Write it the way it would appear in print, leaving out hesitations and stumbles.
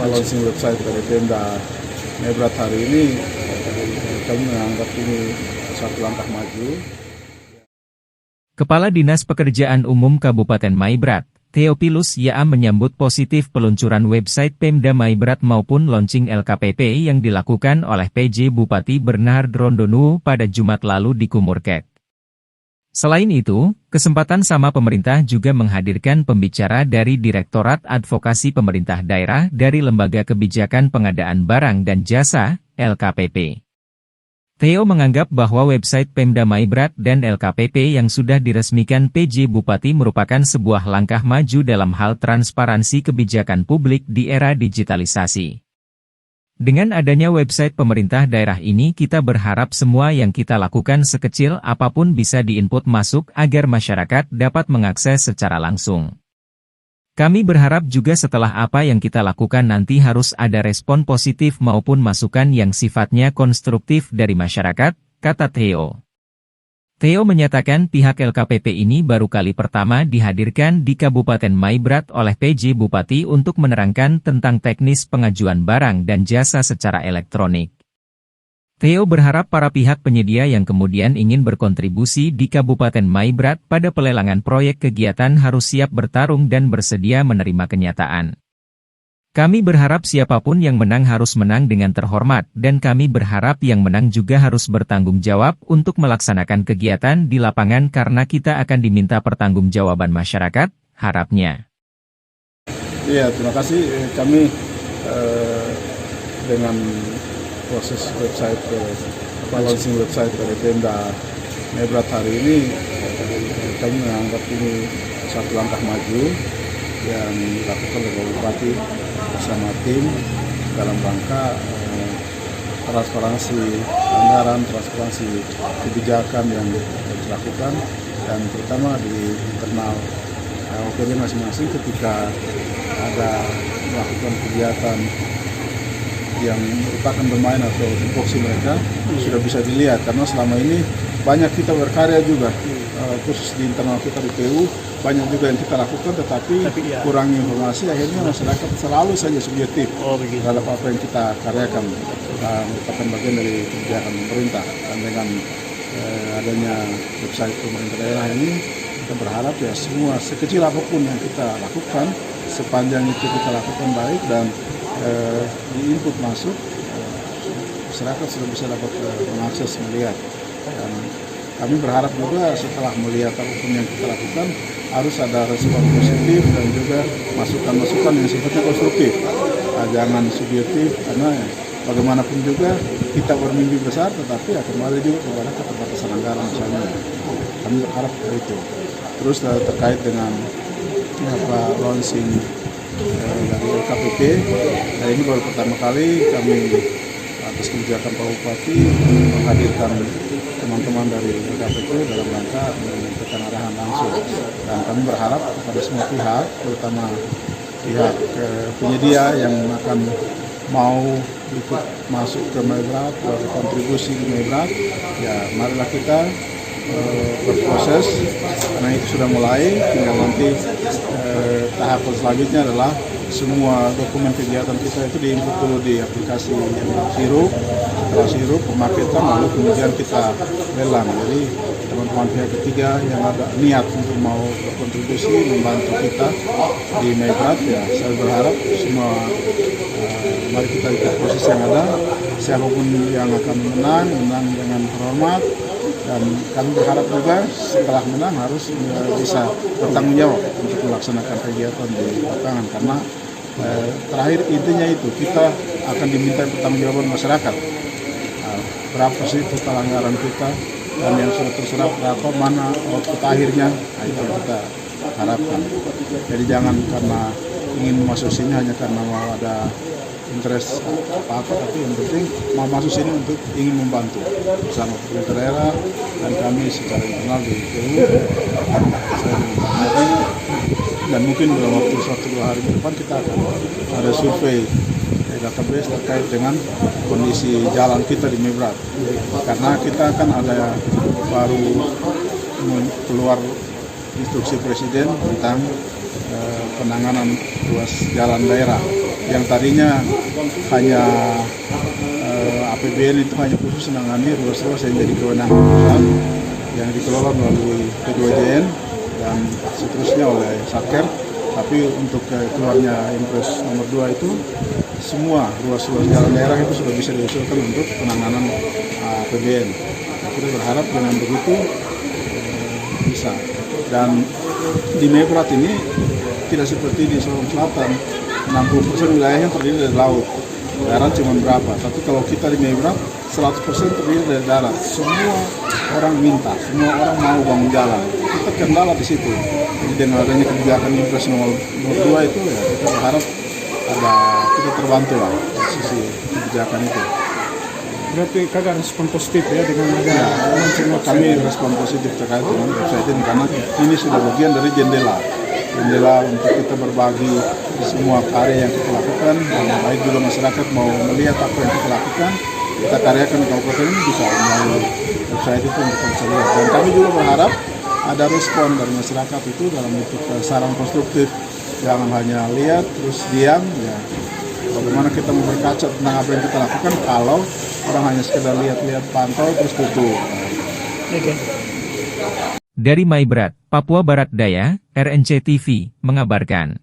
launching website dari Pemda Maibrat hari ini, kami menganggap ini satu langkah maju. Kepala Dinas Pekerjaan Umum Kabupaten Maibrat, Theophilus Yaam menyambut positif peluncuran website Pemda Maibrat maupun launching LKPP yang dilakukan oleh PJ Bupati Bernard Rondonu pada Jumat lalu di Kumurkek. Selain itu, kesempatan sama pemerintah juga menghadirkan pembicara dari Direktorat Advokasi Pemerintah Daerah dari Lembaga Kebijakan Pengadaan Barang dan Jasa, LKPP. Theo menganggap bahwa website Pemda Maibrat dan LKPP yang sudah diresmikan PJ Bupati merupakan sebuah langkah maju dalam hal transparansi kebijakan publik di era digitalisasi. Dengan adanya website pemerintah daerah ini, kita berharap semua yang kita lakukan sekecil apapun bisa diinput masuk agar masyarakat dapat mengakses secara langsung. Kami berharap juga setelah apa yang kita lakukan nanti harus ada respon positif maupun masukan yang sifatnya konstruktif dari masyarakat, kata Theo. Theo menyatakan pihak LKPP ini baru kali pertama dihadirkan di Kabupaten Maibrat oleh PJ Bupati untuk menerangkan tentang teknis pengajuan barang dan jasa secara elektronik. Theo berharap para pihak penyedia yang kemudian ingin berkontribusi di Kabupaten Maibrat pada pelelangan proyek kegiatan harus siap bertarung dan bersedia menerima kenyataan. Kami berharap siapapun yang menang harus menang dengan terhormat dan kami berharap yang menang juga harus bertanggung jawab untuk melaksanakan kegiatan di lapangan karena kita akan diminta pertanggungjawaban masyarakat, harapnya. Iya, terima kasih. Kami dengan proses website launching website dari Pemda Maibrat hari ini, kami menganggap ini satu langkah maju yang dilakukan oleh Bupati bersama tim dalam rangka transparansi anggaran, transparansi kebijakan yang dilakukan, dan terutama di internal OPD masing-masing ketika ada melakukan kegiatan yang merupakan domain atau tupoksi mereka sudah bisa dilihat, karena selama ini banyak kita berkarya juga, khusus di internal kita di PU, banyak juga yang kita lakukan tetapi kurang informasi, akhirnya masyarakat selalu saja subjektif terhadap apa yang kita karyakan, merupakan bagian dari kebijakan pemerintah. Dan dengan adanya website pemerintah daerah ini, kita berharap ya semua sekecil apapun yang kita lakukan, sepanjang itu kita lakukan baik dan di-input masuk, masyarakat sudah bisa dapat mengakses, melihat. Dan kami berharap juga setelah melihat apapun yang kita lakukan, harus ada respon positif dan juga masukan-masukan yang sifatnya konstruktif. Jangan subjektif, karena bagaimanapun juga kita bermimpi besar, tetapi ya kembali juga kepada keterbatasan anggaran misalnya. Kami berharap itu. Terus terkait dengan launching dari LKPP, ini baru pertama kali kami atas kebijakan Pak Bupati menghadirkan teman-teman dari LKPP dalam rangka menyampaikan arahan langsung, dan kami berharap kepada semua pihak, terutama pihak penyedia yang akan mau ikut masuk ke Maibrat, berkontribusi di Maibrat, ya marilah kita berproses, karena itu sudah mulai. Tinggal nanti tahapan selanjutnya adalah semua dokumen kegiatan kita itu diinput dulu di aplikasi Sirup. Setelah Sirup pemaketan, lalu kemudian kita lelang. Jadi teman-teman pihak ketiga yang ada niat untuk mau berkontribusi membantu kita di Maibrat, ya saya berharap semua mari kita ikut proses yang ada. Siapapun yang akan menang dengan terhormat. Dan kami berharap juga setelah menang harus bisa bertanggung jawab untuk melaksanakan kegiatan di lapangan, karena terakhir intinya itu kita akan diminta pertanggungjawaban masyarakat. Berapa sih total anggaran kita dan yang sudah terserap berapa, mana output akhirnya, itu yang kita harapkan. Jadi jangan karena ingin masuk sini hanya karena mau ada interest apa-apa, tapi yang penting mau masuk sini untuk ingin membantu bersama pemerintah daerah dan kami secara internal di PU. Dan mungkin dalam waktu 1-2 hari ke depan kita akan ada survei database terkait dengan kondisi jalan kita di Maibrat, karena kita akan ada baru keluar instruksi presiden tentang penanganan ruas jalan daerah yang tadinya hanya APBN itu hanya khusus menangani ruas-ruas yang jadi kewenangan pusat yang dikelola melalui P2JN dan seterusnya oleh Satker. Tapi untuk keluarnya Impres nomor 2 itu semua ruas-ruas jalan daerah itu sudah bisa diusulkan untuk penanganan APBN. Nah, kita berharap dengan begitu bisa. Dan di Maibrat ini tidak seperti di Sulawesi Selatan, 60% wilayahnya terdiri dari laut. Darat cuma berapa? Tapi kalau kita di Maibrat 100% terdiri dari darat. Semua orang minta, semua orang mau bangun jalan. Kita kendala di situ. Jadi dengan adanya kebijakan Impres nomor 2 itu ya kita berharap kita terbantu lah sisi kebijakan itu. Berarti kakak respon positif ya dengan ada Kami respon positif terkait dengan website ini karena ini sudah bagian dari jendela untuk kita berbagi semua karya yang kita lakukan, dan baik juga masyarakat mau melihat apa yang kita lakukan, kita karyakan di kabupaten ini bisa melalui website itu untuk bisa lihat. Dan kami juga berharap ada respon dari masyarakat itu dalam bentuk saran konstruktif, jangan hanya lihat terus diam ya. Bagaimana kita mau berkaca tentang apa yang kita lakukan kalau orang hanya sekedar lihat-lihat, pantau terus tutup. Oke. Dari Maibrat, Papua Barat Daya, RNC TV mengabarkan.